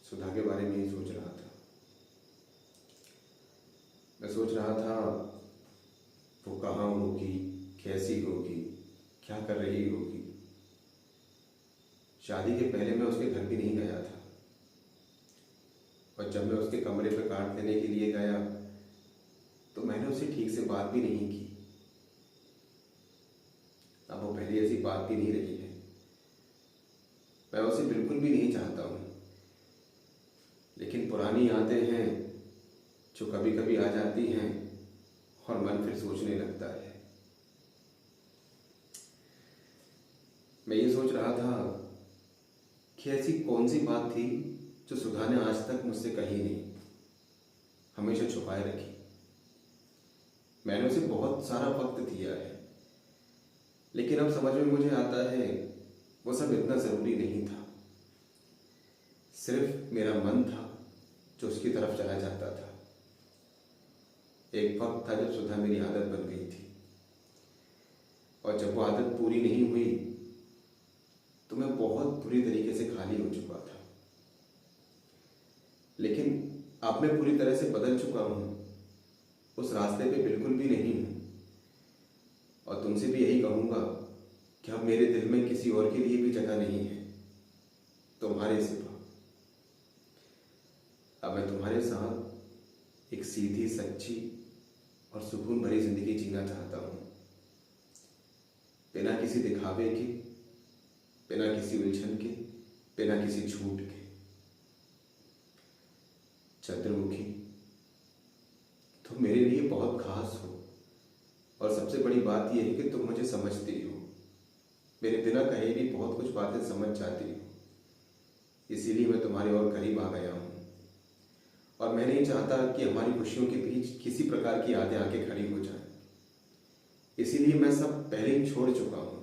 सुधा के बारे में ही सोच रहा था। मैं सोच रहा था वो कहाँ होगी, कैसी होगी, क्या कर रही होगी। शादी के पहले मैं उसके घर भी नहीं गया था, और जब मैं उसके कमरे पर कार्ड देने के लिए गया तो मैंने उससे ठीक से बात भी नहीं की। अब वो पहले ऐसी बात भी नहीं रही है। मैं उसे बिल्कुल भी नहीं चाहता हूँ, लेकिन पुरानी यादें हैं जो कभी कभी आ जाती हैं और मन फिर सोचने लगता है। मैं ये सोच रहा था कि ऐसी कौन सी बात थी जो सुधा ने आज तक मुझसे कही नहीं, हमेशा छुपाए रखी। मैंने उसे बहुत सारा वक्त दिया है, लेकिन अब समझ में मुझे आता है वो सब इतना ज़रूरी नहीं था। सिर्फ मेरा मन था जो उसकी तरफ चला जाता था। एक वक्त था जब सुधा मेरी आदत बन गई थी, और जब वो आदत पूरी नहीं हुई तो मैं बहुत बुरी तरीके से खाली हो चुका था। लेकिन अब मैं पूरी तरह से बदल चुका हूँ, उस रास्ते पे बिल्कुल भी नहीं हूँ। और तुमसे भी यही कहूँगा कि अब मेरे दिल में किसी और के लिए भी जगह नहीं है, तुम्हारे सिवा। अब मैं तुम्हारे साथ एक सीधी, सच्ची और सुकून भरी जिंदगी जीना चाहता हूँ, बिना किसी दिखावे के, बिना किसी उलझन के, बिना किसी झूठ के। चंद्रमुखी, तुम मेरे लिए बहुत खास हो, और सबसे बड़ी बात यह है कि तुम मुझे समझती हो। मेरे बिना कहे भी बहुत कुछ बातें समझ जाती हो, इसीलिए मैं तुम्हारे और करीब आ गया हूँ। और मैं नहीं चाहता कि हमारी खुशियों के बीच किसी प्रकार की यादें आके खड़ी हो जाए, इसीलिए मैं सब पहले ही छोड़ चुका हूँ।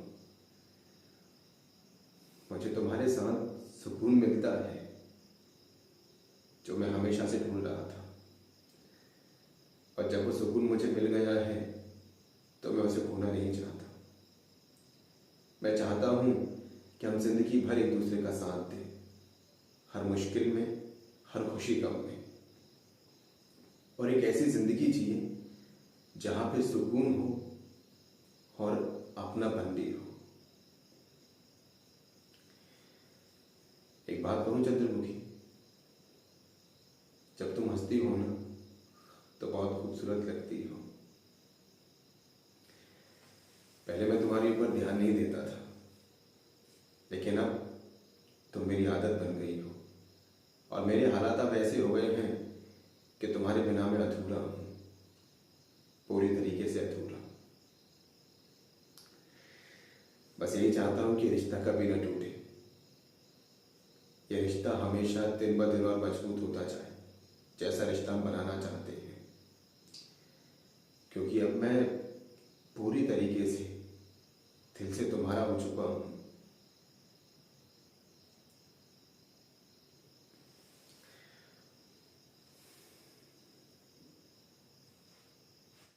मुझे तुम्हारे साथ सुकून मिलता है जो मैं हमेशा से ढूंढ रहा था, और जब वो सुकून मुझे मिल गया है तो मैं उसे खोना नहीं चाहता। मैं चाहता हूँ कि हम जिंदगी भर एक दूसरे का साथ दें, हर मुश्किल में, हर खुशी गम में, और एक ऐसी जिंदगी जिए जहाँ पे सुकून हो और अपनापन भी हो। एक बात कहूँ चंद्रमुखी, जब तुम हंसती हो ना तो बहुत खूबसूरत लगती हो। पहले मैं तुम्हारे ऊपर ध्यान नहीं देता था, लेकिन अब तुम मेरी आदत बन गई हो, और मेरे हालात अब ऐसे हो गए हैं कि तुम्हारे बिना मैं अधूरा हूँ, पूरी तरीके से अधूरा। बस यही चाहता हूँ कि रिश्ता कभी न टूटे, यह रिश्ता हमेशा दिन ब दिन और मजबूत होता जाए, जैसा रिश्ता हम बनाना चाहते हैं। क्योंकि अब मैं पूरी तरीके से दिल से तुम्हारा हो चुका हूँ।